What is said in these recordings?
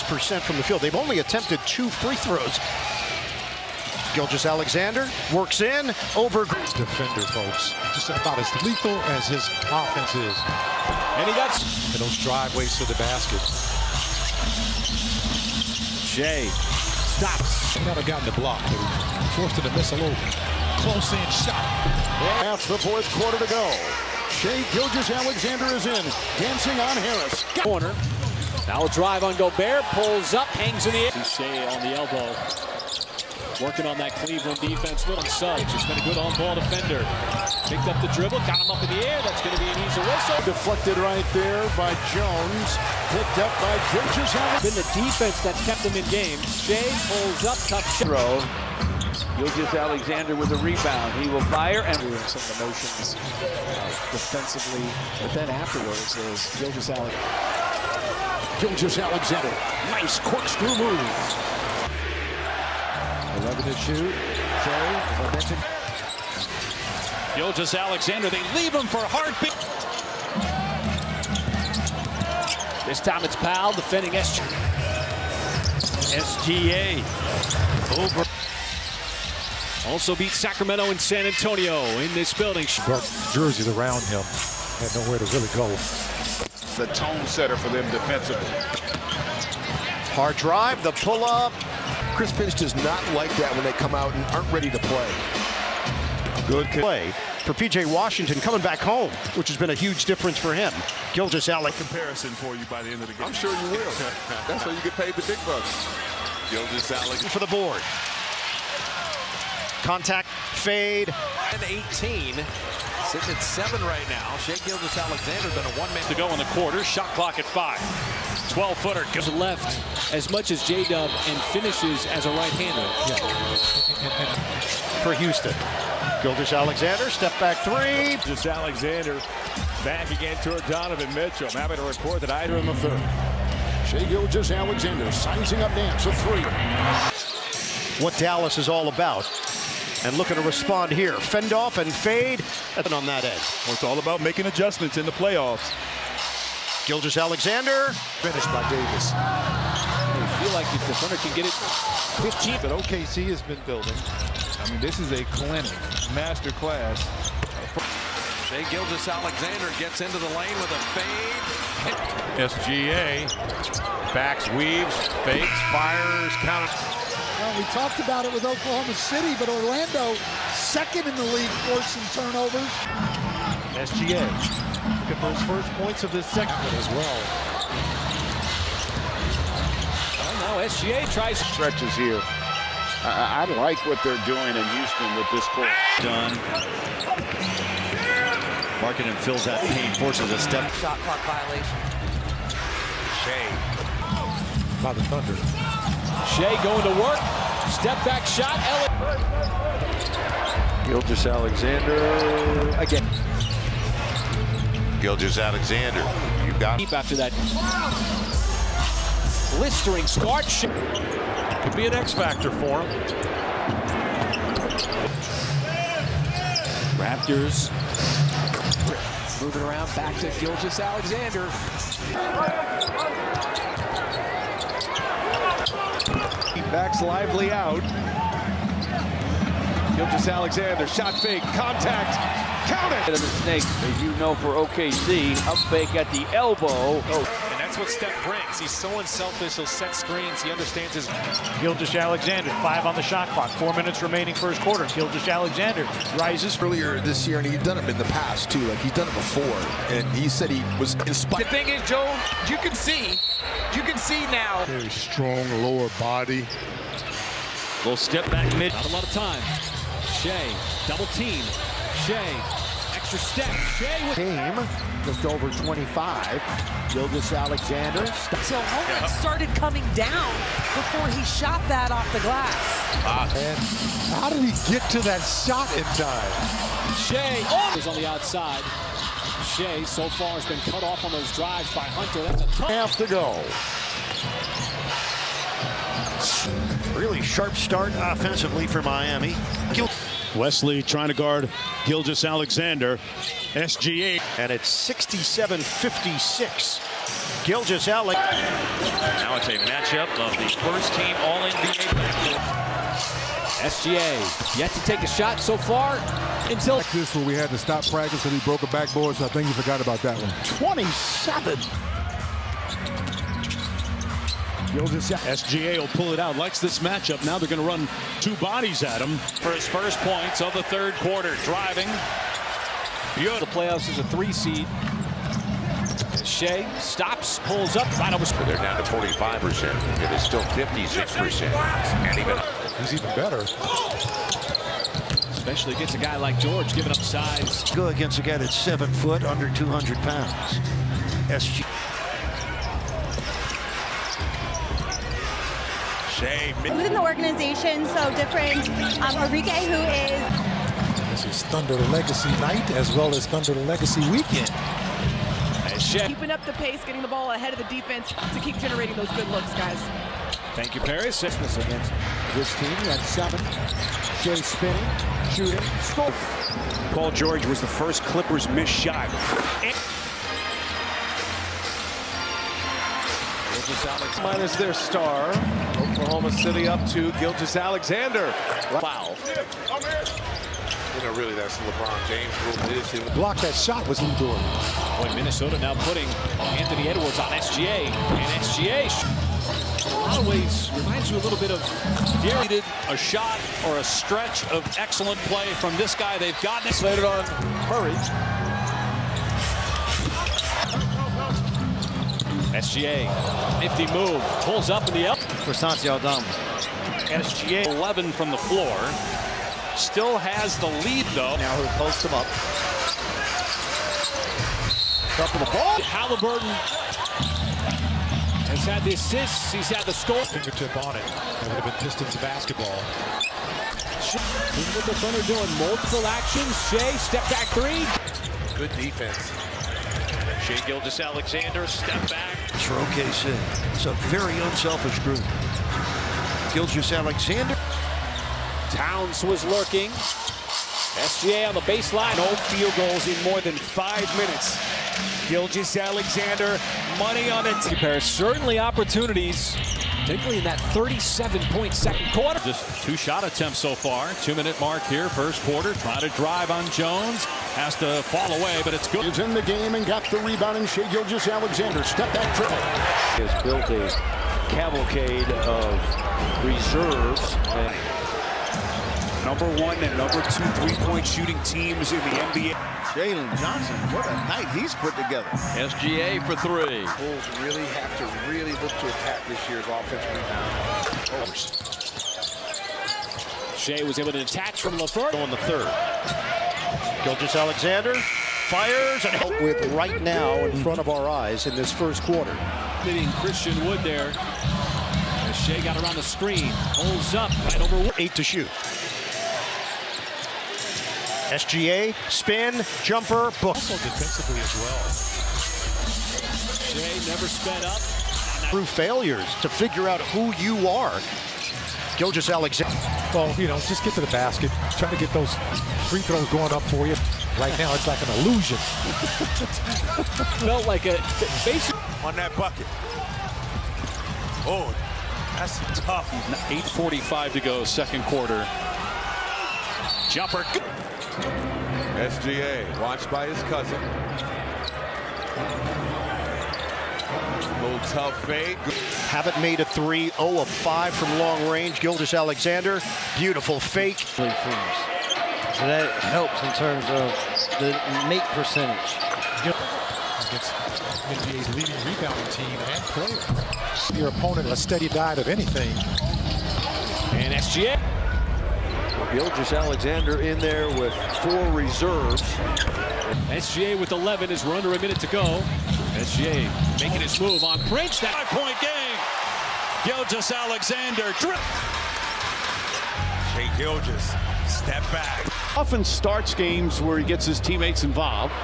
46% from the field. They've only attempted 2 free throws. Gilgeous Alexander works in, over. Defender, folks. Just about as lethal as his offense is. And he got and those driveways to the basket. Shai stops. He might have gotten the block, but he forced him to miss a little close-in shot. Half the fourth quarter to go. Shai Gilgeous Alexander is in, dancing on Harris. Corner. Now a drive on Gobert, pulls up, hangs in the air. Shai on the elbow. Working on that Cleveland defense. Little Suggs has been a good on-ball defender. Picked up the dribble, got him up in the air. That's going to be an easy whistle. Deflected right there by Jones. Picked up by Gilgeous Alexander. Been the defense that's kept him in games. Shai pulls up, tough shot. Gilgeous Alexander with a rebound. He will fire and some of the motions defensively, but then afterwards is Gilgeous Alexander. Nice corkscrew move. 11 to shoot. Shai, as I mentioned. Gilgeous Alexander, they leave him for heartbeat. This time it's Powell defending SGA. Over. Also beat Sacramento and San Antonio in this building. Jerseys around him. Had nowhere to really go. The tone setter for them defensively. Hard drive, the pull-up. Chris Finch does not like that when they come out and aren't ready to play. Good play for P.J. Washington coming back home, which has been a huge difference for him. Gilgeous Alexander. Comparison for you by the end of the game. I'm sure you will. That's how you get paid the big bucks. Gilgeous Alexander for the board. Contact, fade. And 18. Sitting at 7 right now. Shai Gilgeous Alexander been a one-man to go in the quarter. Shot clock at 5. 12-footer goes left as much as J-Dub and finishes as a right-hander. For Houston. Gilgeous Alexander, step back 3. Gilgeous Alexander back again toward Donovan Mitchell. I'm happy to report that I in the third. Shai Gilgeous Alexander sizing up dance, a 3. What Dallas is all about. And looking to respond here. Fend off and fade on that end. Well, it's all about making adjustments in the playoffs. Gilgeous Alexander. Finished by Davis. You feel like the defender can get it 15. That OKC has been building. I mean, this is a clinic, master class. Shai Gilgeous Alexander gets into the lane with a fade. SGA backs, weaves, fakes, fires, counters. Well, we talked about it with Oklahoma City, but Orlando, second in the league, forcing turnovers. SGA looking for his first points of this second as well. Well, now SGA tries Stretches here. I like what they're doing in Houston with this court. Done. Markkanen fills that paint, forces a step. Shot clock violation. Shai. By the Thunder. Shai going to work. Step back shot. Gilgeous Alexander again. Gilgeous Alexander, you got Deep after that blistering start. Could be an X factor for him. Raptors moving around back to Gilgeous Alexander. He backs lively out. Gilgeous Alexander, shot fake, contact, count it! of the snake, as you know, for OKC. Up fake at the elbow. And that's what Steph brings. He's so unselfish. He'll set screens. He understands his. Gilgeous Alexander, 5 on the shot clock. 4 minutes remaining first quarter. Gilgeous Alexander rises. earlier this year, and he'd done it in the past too. Like he's done it before, and he said he was inspired. The thing is, Joe, you can see now. Very strong lower body. Little step back mid. Not a lot of time. Shai, double team. Shai, extra step. Shai with game, just over 25. Gilgeous Alexander. Until Holman started coming down before he shot that off the glass. And how did he get to that shot in time? Shai is on the outside. Shai so far has been cut off on those drives by Hunter. That's a tough. Half to go. Really sharp start offensively for Miami. Wesley trying to guard Gilgeous Alexander. SGA. And it's 67-56. Gilgeous Alexander. Now it's a matchup of the first team All-NBA backcourt. SGA yet to take a shot so far until this where we had to stop practice because he broke a backboard, so I think he forgot about that one. 27. SGA will pull it out. Likes this matchup. Now they're going to run two bodies at him. For his first points of the third quarter. Driving. Beautiful. The playoffs is a 3 seed. Shai stops, pulls up, right over. They're down to 45%. It is still 56%. And even he's even better. Especially against a guy like George, giving up size. Go against a guy that's 7 foot, under 200 pounds. SG. Shai. Within the organization, so different. Enrique, who is. This is Thunder Legacy night as well as Thunder Legacy weekend. Keeping up the pace, getting the ball ahead of the defense to keep generating those good looks, guys. Thank you, Paris. Against this team, he had 7. Shai spinning, shooting, score. Paul George was the first Clippers missed shot. Gilgeous Alexander minus their star. Oklahoma City up to Gilgeous Alexander. Foul. You know, really, that's LeBron James. Block that shot was he doing? Boy, Minnesota now putting Anthony Edwards on SGA. And SGA, in a lot of ways, reminds you a little bit of Needed a shot or a stretch of excellent play from this guy. They've gotten it. Slated on Murray. SGA, nifty move, pulls up in the up. Versatility. SGA 11 from the floor. Still has the lead, though. Now he'll post him up. Top of the ball. Halliburton has had the assists. He's had the score. Fingertip on it. That would have been Pistons basketball. What the Thunder doing? Multiple actions. Shai, step back 3. Good defense. Shai Gilgeous Alexander, step back. It's for OKC. It's a very unselfish group. Gilgeous Alexander. Towns was lurking. SGA on the baseline. No field goals in more than 5 minutes. Gilgeous Alexander, money on it. Paris, certainly opportunities, particularly in that 37-point second quarter. Just 2 shot attempts so far. 2-minute mark here, first quarter. Trying to drive on Jones. Has to fall away, but it's good. Is in the game and got the rebound, and Shai Gilgeous Alexander step back dribble. He has built a cavalcade of reserves. Number 1 and number 2 3-point shooting teams in the NBA. Jalen Johnson, what a night he's put together. SGA for 3. Bulls really have to really look to attack this year's offensive rebound. Shai was able to detach from LeVert. On the third. Gilgeous Alexander fires and with right now in front of our eyes in this first quarter. Hitting Christian Wood there. As Shai got around the screen, pulls up right over Wood. 8 to shoot. SGA, spin, jumper, book. Also defensively as well. Shai never sped up. Through failures to figure out who you are. Gilgeous Alexander. Well, you know, just get to the basket. Try to get those free throws going up for you. Right now, it's like an illusion. Felt like a basic. On that bucket. Oh, that's tough. 8:45 to go, second quarter. Jumper. SGA, watched by his cousin. Little tough fade. Haven't made a 3, 0 of 5 from long range. Gilgeous Alexander, beautiful fake. So that helps in terms of the make percentage. Against NBA's leading rebounding team and player. Your opponent a steady diet of anything. And SGA. Gilgeous Alexander in there with 4 reserves. SGA with 11 as we're under a minute to go. SGA making his move on Prince. That 5-point game. Gilgeous Alexander. Shai Gilgeous, step back. Often starts games where he gets his teammates involved.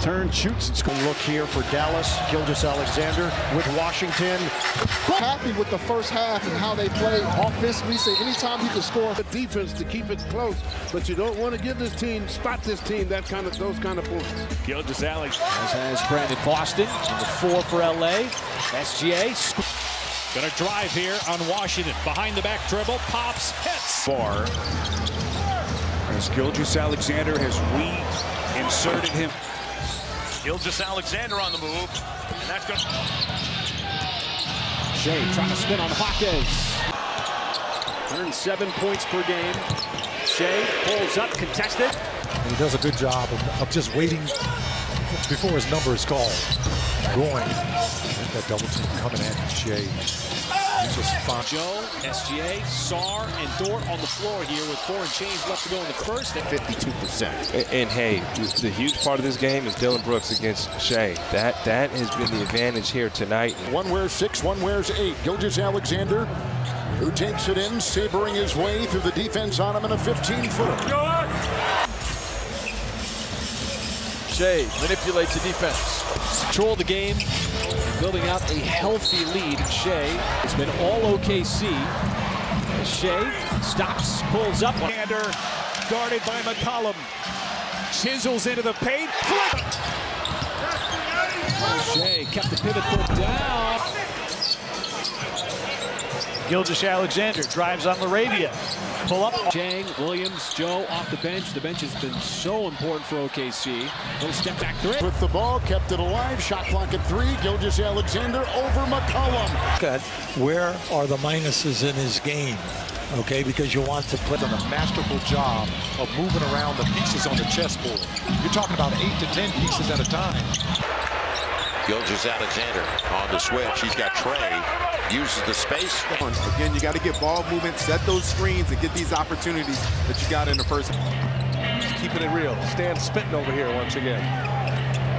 Turns, shoots, and scores. Look here for Dallas. Gilgeous Alexander with Washington. Happy with the first half and how they play offensively. So anytime he can score. The defense to keep it close, but you don't want to give this team, spot this team, those kind of points. Gilgeous Alexander. As has Brandon Boston. Number 4 for LA. SGA. Gonna drive here on Washington. Behind the back dribble, pops, hits. Far as Gilgeous Alexander has reinserted him. Gilgeous Alexander on the move, and that's good. Shai trying to spin on Hawkins. Earns 7 points per game. Shai pulls up, contested. And he does a good job of just waiting before his number is called. Going. That double team coming at Shai. He's just fine. Joe, SGA, Sar, and Dort on the floor here with 4 and change left to go in the first. At 52%. And hey, the huge part of this game is Dillon Brooks against Shai. That has been the advantage here tonight. One wears 6, one wears 8. Gilgeous Alexander, who takes it in, sabering his way through the defense on him in a 15-footer. Shai manipulates the defense. Control the game, building out a healthy lead. Shai has been all OKC. Shai stops, pulls up. Alexander guarded by McCollum. Chisels into the paint. Shai kept the pivot foot down. Gilgeous Alexander drives on LaRavia. Pull up. Chang, Williams, Joe off the bench. The bench has been so important for OKC. Little step back 3. With the ball, kept it alive. Shot clock at 3. Gilgeous Alexander over McCollum. Where are the minuses in his game? Okay, because you want to put Done a masterful job of moving around the pieces on the chessboard. You're talking about 8 to 10 pieces at a time. Gilgeous Alexander on the switch. He's got Trey. Uses the space. Again, you got to get ball movement, set those screens, and get these opportunities that you got in the first. Keeping it real. Stan spitting over here once again.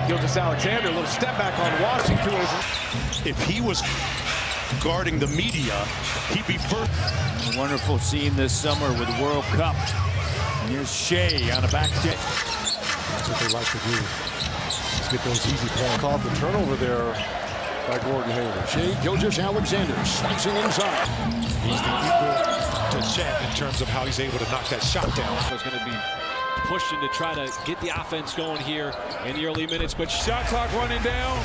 Gilgeous Alexander, a little step back on Washington. If he was guarding the media, he'd be first. A wonderful scene this summer with the World Cup. And here's Shai on a back deck. That's what they like to do. Let's get those easy points. Called the turnover there by Gordon Hayward. Shai Gilgeous Alexander slicing inside. He's the equal to Chet in terms of how he's able to knock that shot down. It's going to be pushing to try to get the offense going here in the early minutes. But shot clock running down.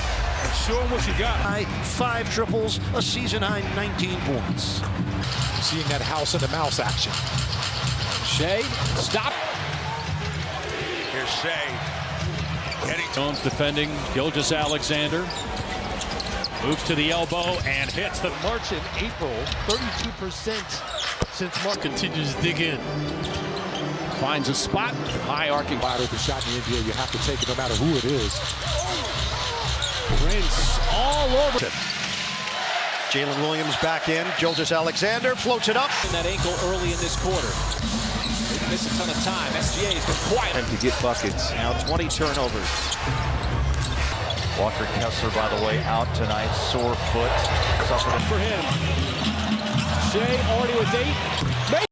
Show him what you got. 5 triples, a season-high 19 points. Seeing that house and the mouse action. Shai, stop. Here's Shai. Jones defending Gilgeous Alexander. Moves to the elbow and hits the March and April, 32% since March. Continues to dig in. finds a spot. High arcing. Wide open shot in the NBA. You have to take it no matter who it is. Prince all over. Jalen Williams back in. Gilgeous Alexander floats it up. That ankle early in this quarter. They miss a ton of time. SGA has been quiet. And to get buckets. Now 20 turnovers. Walker Kessler, by the way, out tonight. Sore foot. Suffered for him. Shai already with 8.